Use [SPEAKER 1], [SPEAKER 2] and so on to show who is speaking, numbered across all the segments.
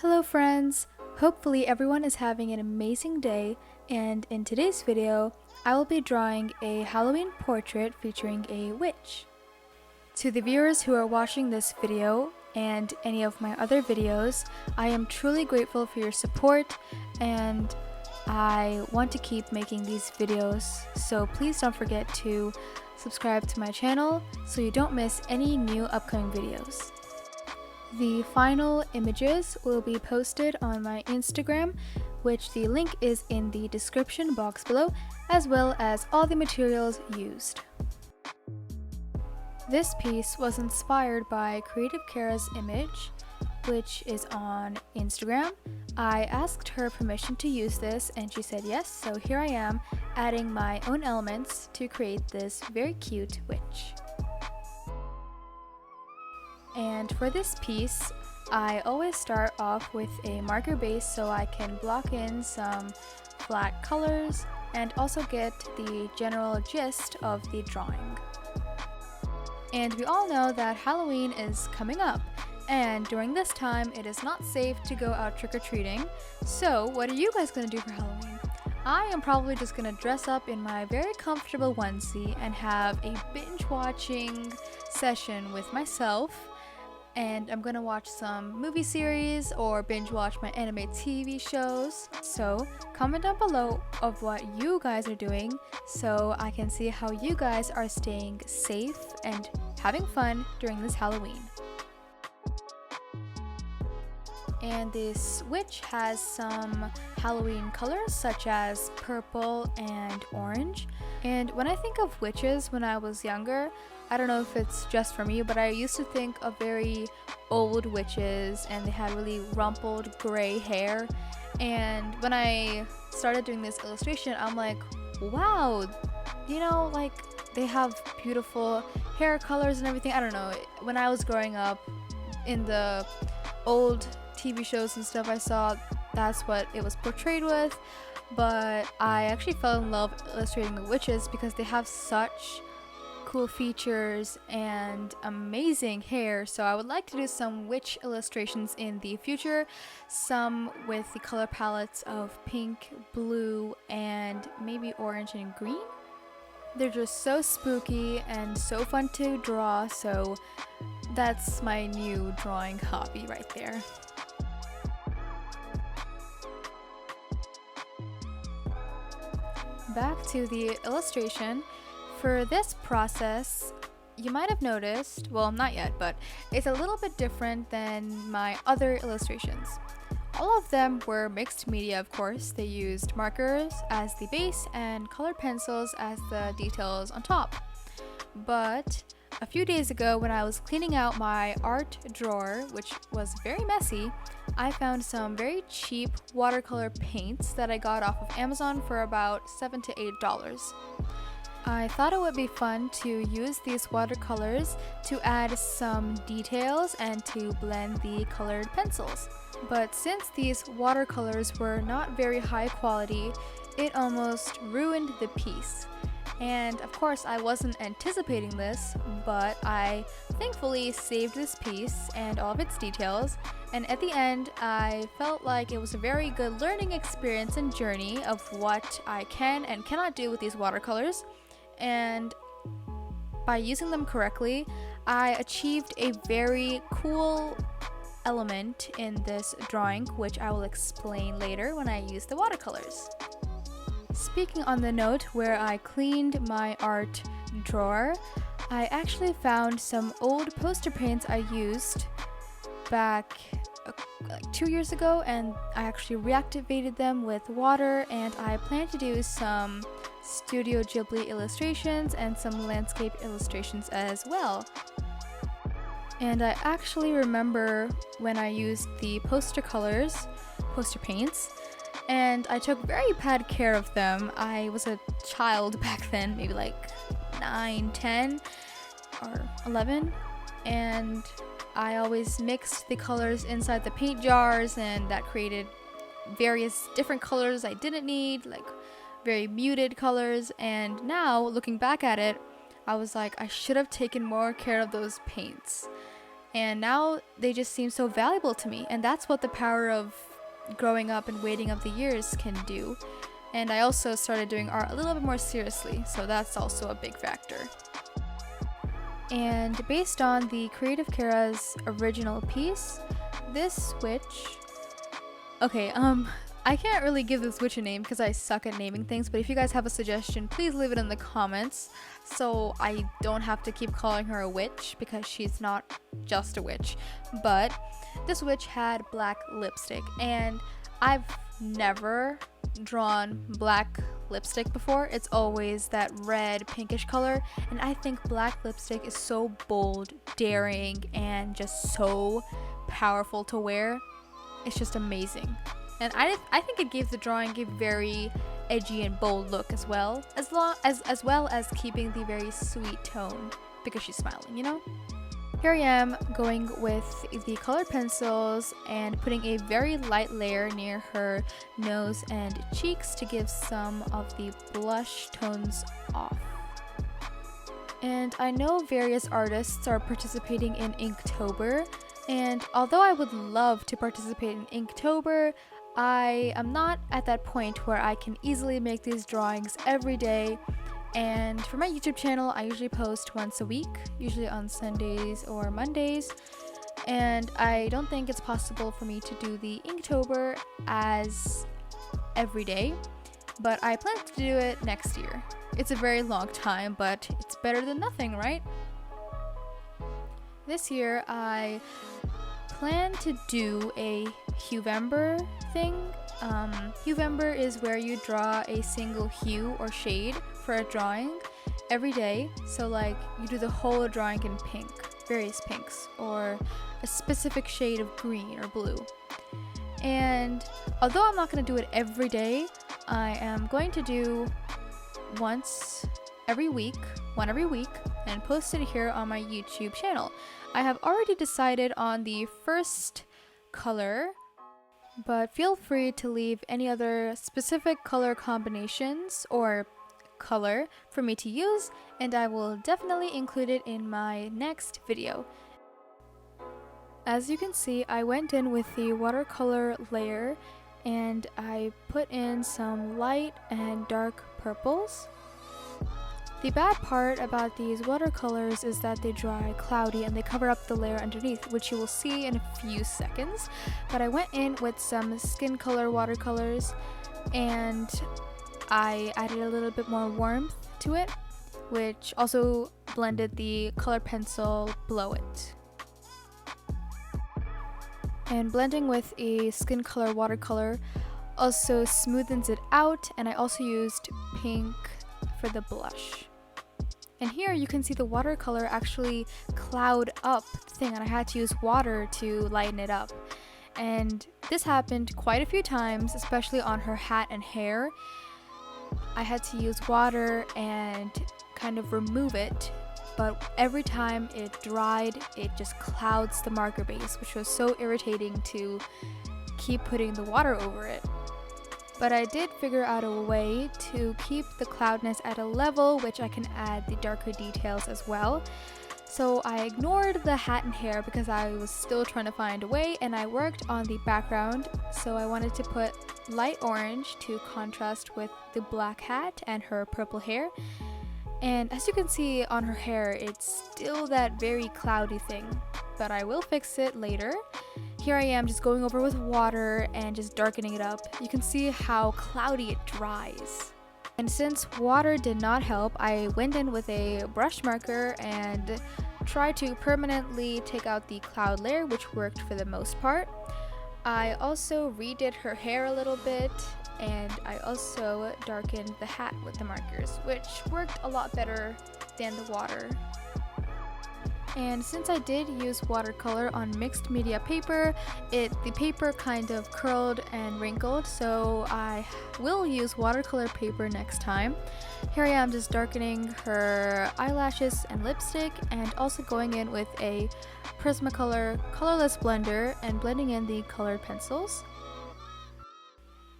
[SPEAKER 1] Hello friends! Hopefully everyone is having an amazing day, and in today's video, I will be drawing a Halloween portrait featuring a witch. To the viewers who are watching this video and any of my other videos, I am truly grateful for your support and I want to keep making these videos, so please don't forget to subscribe to my channel so you don't miss any new upcoming videos. The final images will be posted on my Instagram, which the link is in the description box below, as well as all the materials used. This piece was inspired by Creative Kara's image, which is on Instagram. I asked her permission to use this and she said yes, so here I am adding my own elements to create this very cute witch. And for this piece, I always start off with a marker base so I can block in some flat colors and also get the general gist of the drawing. And we all know that Halloween is coming up, and during this time it is not safe to go out trick-or-treating. So what are you guys gonna do for Halloween? I am probably just gonna dress up in my very comfortable onesie and have a binge watching session with myself. And I'm gonna watch some movie series or binge watch my anime TV shows. So comment down below of what you guys are doing so I can see how you guys are staying safe and having fun during this Halloween. And this witch has some Halloween colors such as purple and orange. And when I think of witches when I was younger, I don't know if it's just for me, but I used to think of very old witches and they had really rumpled gray hair. And when I started doing this illustration, I'm like, wow, you know, like they have beautiful hair colors and everything. I don't know. When I was growing up in the old TV shows and stuff I saw, that's what it was portrayed with. But I actually fell in love illustrating the witches because they have such cool features and amazing hair, so I would like to do some witch illustrations in the future, some with the color palettes of pink, blue, and maybe orange and green. They're just so spooky and so fun to draw, so that's my new drawing hobby right there. Back to the illustration. For this process, you might have noticed, well, not yet, but it's a little bit different than my other illustrations. All of them were mixed media, of course. They used markers as the base and colored pencils as the details on top. But a few days ago, when I was cleaning out my art drawer, which was very messy, I found some very cheap watercolor paints that I got off of Amazon for about $7 to $8. I thought it would be fun to use these watercolors to add some details and to blend the colored pencils. But since these watercolors were not very high quality, it almost ruined the piece. And of course I wasn't anticipating this, but I thankfully saved this piece and all of its details, and at the end I felt like it was a very good learning experience and journey of what I can and cannot do with these watercolors. And by using them correctly, I achieved a very cool element in this drawing, which I will explain later when I use the watercolors. Speaking on the note where I cleaned my art drawer, I actually found some old poster paints I used back like 2 years ago, and I actually reactivated them with water, and I plan to do some Studio Ghibli illustrations and some landscape illustrations as well. And I actually remember when I used the poster paints, and I took very bad care of them. I was a child back then, maybe like 9, 10, or 11, and I always mixed the colors inside the paint jars, and that created various different colors I didn't need, like very muted colors. And now looking back at it, I was like, I should have taken more care of those paints. And now they just seem so valuable to me, and that's what the power of growing up and waiting of the years can do. And I also started doing art a little bit more seriously, so that's also a big factor. And based on the Creative Kara's original piece, this witch... Okay, I can't really give this witch a name because I suck at naming things, but if you guys have a suggestion, please leave it in the comments so I don't have to keep calling her a witch, because she's not just a witch. But this witch had black lipstick, and I've never drawn black lipstick before. It's always that red pinkish color, and I think black lipstick is so bold, daring, and just so powerful to wear. It's just amazing. And I think it gave the drawing a very edgy and bold look as well as keeping the very sweet tone because she's smiling, you know? Here I am going with the colored pencils and putting a very light layer near her nose and cheeks to give some of the blush tones off. And I know various artists are participating in Inktober, and although I would love to participate in Inktober, I am not at that point where I can easily make these drawings every day. And for my YouTube channel, I usually post once a week, usually on Sundays or Mondays. And I don't think it's possible for me to do the Inktober as every day, but I plan to do it next year. It's a very long time, but it's better than nothing, right? This year, I plan to do a Huevember thing. Huevember is where you draw a single hue or shade for a drawing every day. So like you do the whole drawing in pink, various pinks, or a specific shade of green or blue. And although I'm not going to do it every day, I am going to do one every week, and post it here on my YouTube channel. I have already decided on the first color, but feel free to leave any other specific color combinations or color for me to use, and I will definitely include it in my next video. As you can see, I went in with the watercolor layer and I put in some light and dark purples. The bad part about these watercolors is that they dry cloudy and they cover up the layer underneath, which you will see in a few seconds. But I went in with some skin color watercolors and I added a little bit more warmth to it, which also blended the color pencil below it. And blending with a skin color watercolor also smoothens it out, and I also used pink for the blush. And here you can see the watercolor actually cloud up the thing, and I had to use water to lighten it up. And this happened quite a few times, especially on her hat and hair. I had to use water and kind of remove it, but every time it dried, it just clouds the marker base, which was so irritating to keep putting the water over it. But I did figure out a way to keep the cloudness at a level which I can add the darker details as well. So I ignored the hat and hair because I was still trying to find a way, and I worked on the background. So I wanted to put light orange to contrast with the black hat and her purple hair. And as you can see on her hair, it's still that very cloudy thing, but I will fix it later. Here I am just going over with water and just darkening it up. You can see how cloudy it dries. And since water did not help, I went in with a brush marker and tried to permanently take out the cloud layer, which worked for the most part. I also redid her hair a little bit, and I also darkened the hat with the markers, which worked a lot better than the water. And since I did use watercolor on mixed media paper, the paper kind of curled and wrinkled, so I will use watercolor paper next time. Here I am just darkening her eyelashes and lipstick, and also going in with a Prismacolor colorless blender and blending in the colored pencils.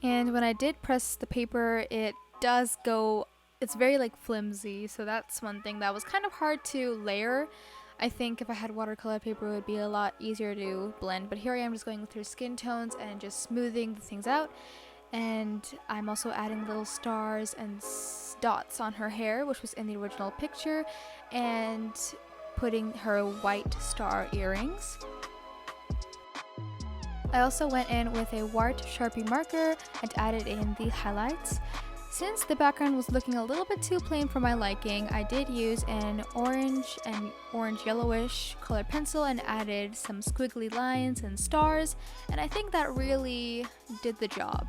[SPEAKER 1] And when I did press the paper, it does go, it's very like flimsy, so that's one thing that was kind of hard to layer. I think if I had watercolor paper, it would be a lot easier to blend, but here I am just going through skin tones and just smoothing the things out. And I'm also adding little stars and dots on her hair, which was in the original picture, and putting her white star earrings. I also went in with a Wart Sharpie marker and added in the highlights. Since the background was looking a little bit too plain for my liking, I did use an orange and orange yellowish colored pencil and added some squiggly lines and stars, and I think that really did the job.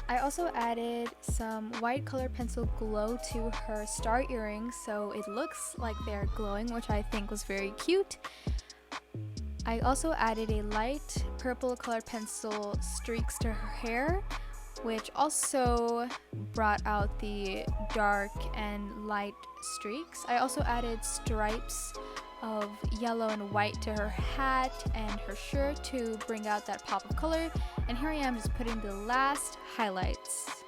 [SPEAKER 1] I also added some white colored pencil glow to her star earrings so it looks like they're glowing, which I think was very cute. I also added a light purple colored pencil streaks to her hair, which also brought out the dark and light streaks. I also added stripes of yellow and white to her hat and her shirt to bring out that pop of color, and here I am just putting the last highlights.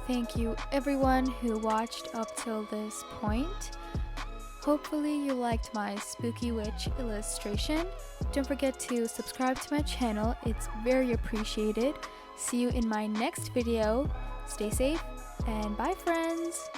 [SPEAKER 1] Thank you everyone who watched up till this point. Hopefully you liked my spooky witch illustration. Don't forget to subscribe to my channel, it's very appreciated. See you in my next video. Stay safe and bye friends!